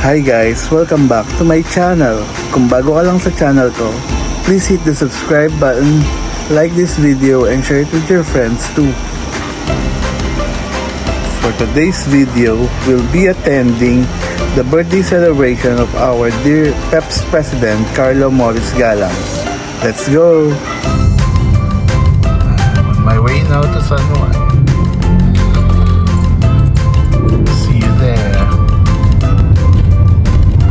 Hi guys, welcome back to my channel. Kung bago ka lang sa channel ko, please hit the subscribe button, like this video, and share it with your friends too. For today's video, we'll be attending the birthday celebration of our dear PEPS President, Carlo Morris Galang. Let's go! On my way now to San Juan. See you there.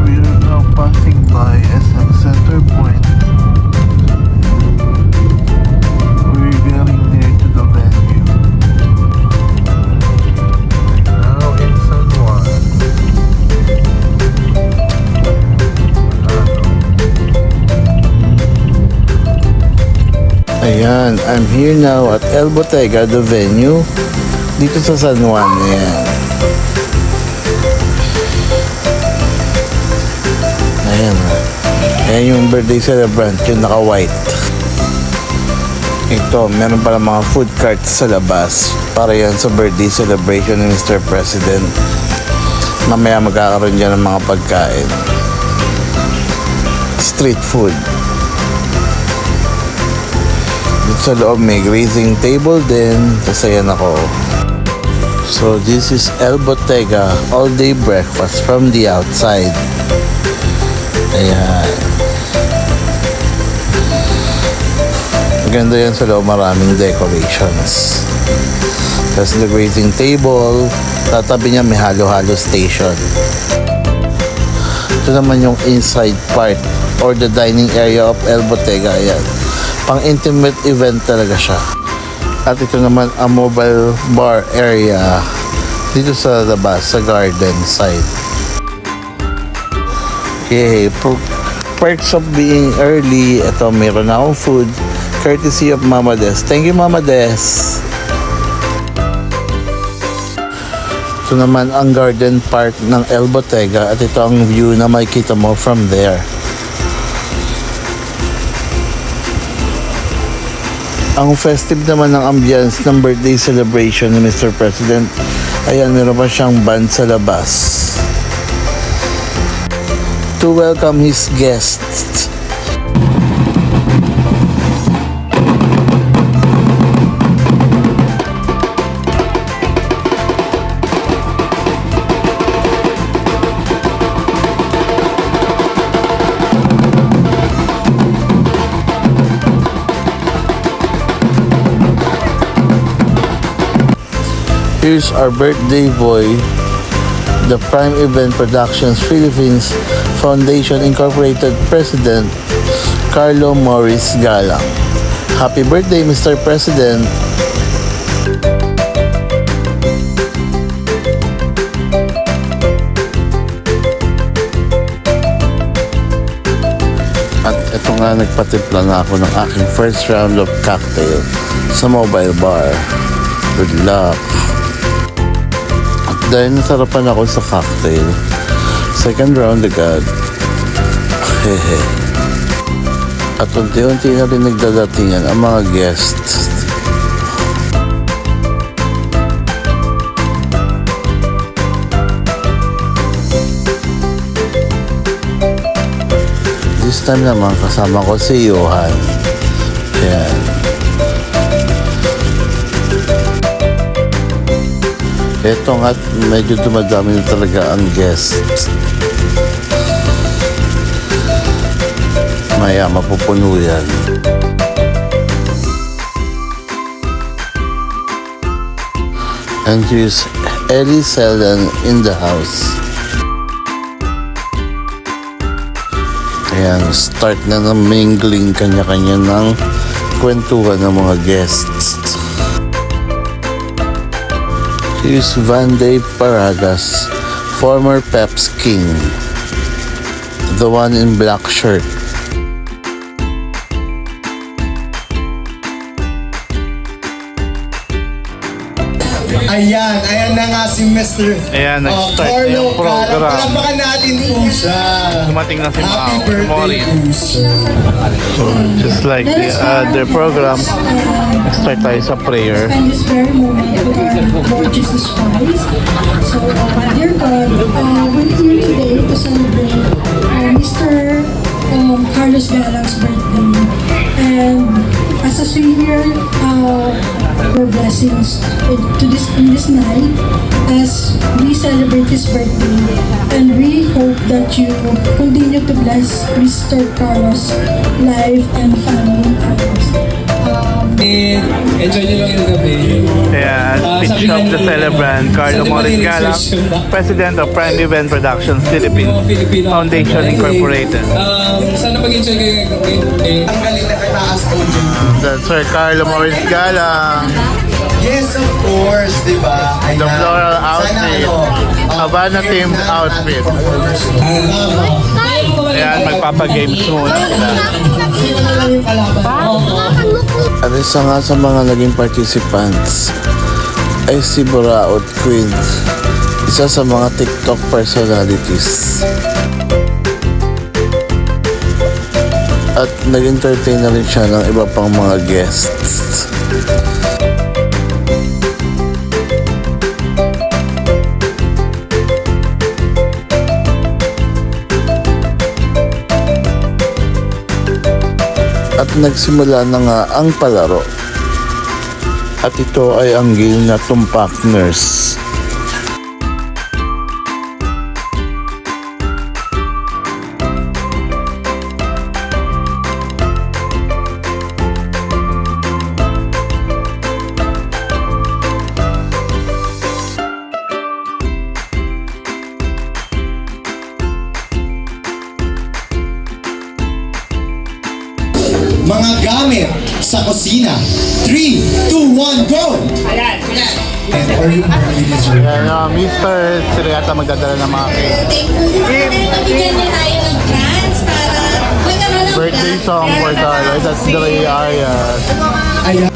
We're now passing by SM Center Point. We're getting near to the venue. Now in San Juan. Ayan, I'm here now at El Bottega, the venue, dito sa San Juan. Ayan. Ayan. Ayan yung birthday celebrant, yung naka-white. Ito, meron pala mga food carts sa labas para yan sa birthday celebration ni Mr. President. Mamaya magkakaroon dyan ng mga pagkain. Street food. Sa loob may grazing table din. Tapos ayan ako. So this is El Bottega all day breakfast from the outside. Ayan. Maganda yan sa loob, maraming decorations. Tapos the grazing table, tatabi niya may halo-halo station. Ito naman yung inside part or the dining area of El Bottega. Ayan, pang intimate event talaga siya. At ito naman ang mobile bar area dito sa labas, sa garden side. Okay, perks of being early. Ito, mayroon na akong food courtesy of Mama Des. Thank you, Mama Des. Ito naman ang garden part ng El Bottega at ito ang view na makikita mo from there. Ang festive naman ng ambience ng birthday celebration ni Mr. President. Ayan, meron pa siyang band sa labas to welcome his guests. Here's our birthday boy, the Prime Event Productions Philippines Foundation Incorporated President, Carlo Morris Galang. Happy birthday, Mr. President! At ito nga, nagpatimpla na ako ng aking first round of cocktail sa mobile bar. Good luck! Dahil nasarapan ako sa cocktail, second round agad. Hehe. At unti-unti na rin nagdadatingan ang mga guests. This time naman kasama ko si Johan. Ayan. Ito nga, medyo dumadami na talaga ang guests. Maya mapupuno yan. And here's Ellie Selden in the house. Ayan, start na ng mingling, kanya-kanya ng kwentuhan ng mga guests. Here's Vanday Paragas, former PEPS king, the one in black shirt. Ayan na nga si Mr. Ayan, nag-start na Carlo yung program. Palapakan natin po siya. Dumating na si Happy Mao birthday Morris. po, sir. Just like their program, start tayo sa prayer. Spend this very moment with our Lord Jesus Christ. So, dear God, we're here today to this night as we celebrate his birthday. And we hope that you continue to bless Mr. Carlos' life and family friends. Enjoy nyo lang yung gabi. Ayan, speech of the celebrant, Carlo Morris Galang, President of Prime Event Productions Philippines Foundation Incorporated. Sana mag-enjoy kayo ngayon. Ang galing na kataas po dyan. That's Sir Carlo Morris Galang. Yes, of course, di ba? The floral outfit. Havana themed outfit. Ayan, magpapagames muna sila. At isa nga sa mga naging participants ay si Buraot Queen, isa sa mga TikTok personalities. At nag-entertain na rin siya ng iba pang mga guests. At nagsimula na nga ang palaro. At ito ay ang game na Tumpak Nurse. Mga gamit sa kusina. 3, 2, 1, go! Ayan. And for you, Ayan, Mr. Sila yata magdadala ng mga cake. Nabigyan niya tayo ng chance para magkaroon ng Birthday song for Carlo. That's Dre Arias. Ayan.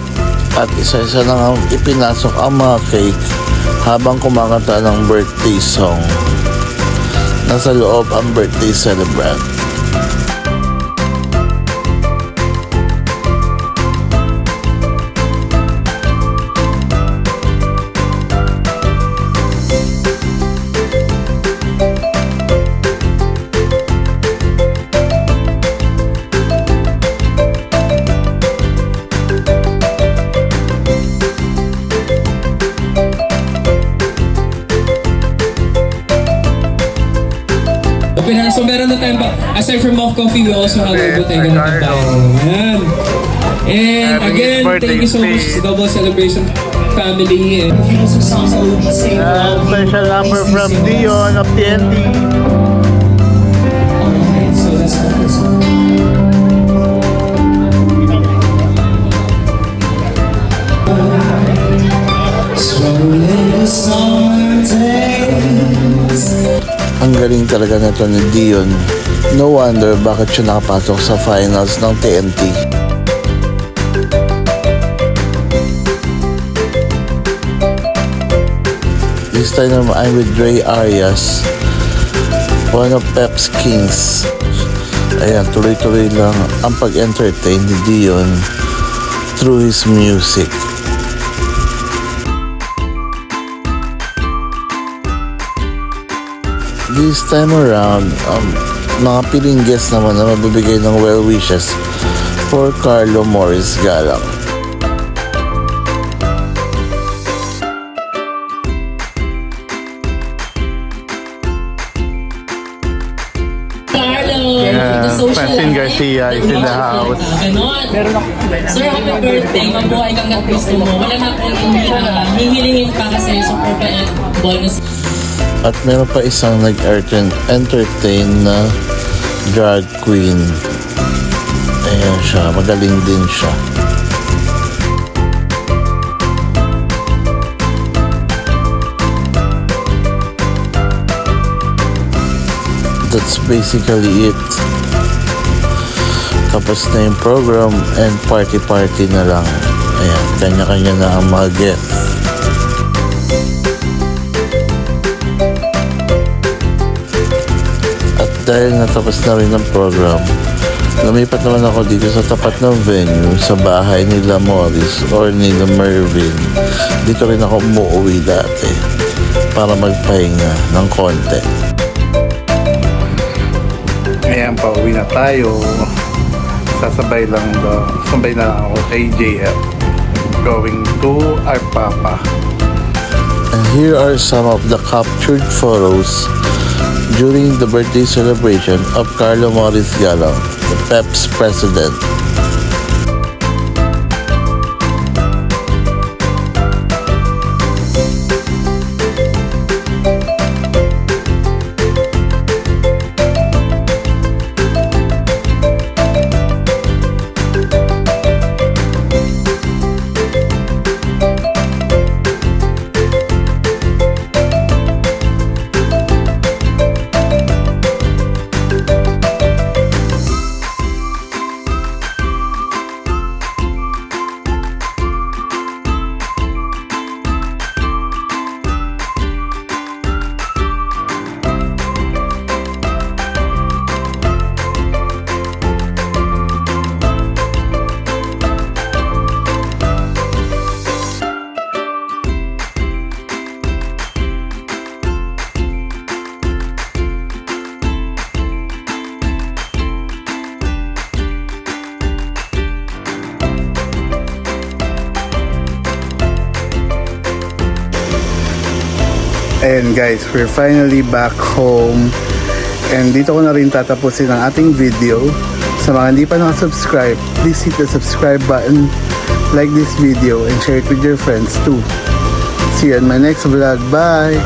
At isa-isa na nga ipinasok ang mga cake habang kumakanta ng birthday song. Nasa loob ang birthday celebrant. So meron na tayong aside from Moff Coffee, we also have a Bottega na tayo. Ayan. And again, thank you so much sa Double Celebration family. And Special number from Dion of TNT. so that's Ang galing talaga na to ni Dion. No wonder bakit siya nakapasok sa finals ng TNT. This time naman I'm with Dre Arias, one of Pep's Kings. Ayan, tuloy-tuloy lang ang pag-entertain ni Dion through his music. This time around, mga piling guests naman na mabibigay ng well wishes for Carlo Morris Galang. Francine Garcia is in the house. Sir, happy birthday. Mabuhay kang gusto mo. Wala na akong hihilingin pa kasi support pa and bonus. At meron pa isang nag-entertain na drag queen. Ayan siya, magaling din siya. That's basically it. Tapos na yung program and party-party na lang. Ayan, kanya-kanya na ang mga guests. At dahil natapos na rin ang program, lumipat naman ako dito sa tapat ng venue sa bahay nila Morris or nila Mervin. Dito rin ako umuwi dati para magpahinga ng konti. Ayan, pauwi na tayo. Sabay na lang ako kay JF. Going to Arpapa. here are some of the captured photos during the birthday celebration of Carlo Morris Gallo, the PEP's president. Ayan guys, we're finally back home. And dito ko na rin tatapusin ang ating video. Sa mga hindi pa nakasubscribe, please hit the subscribe button, like this video, and share it with your friends too. See you in my next vlog. Bye!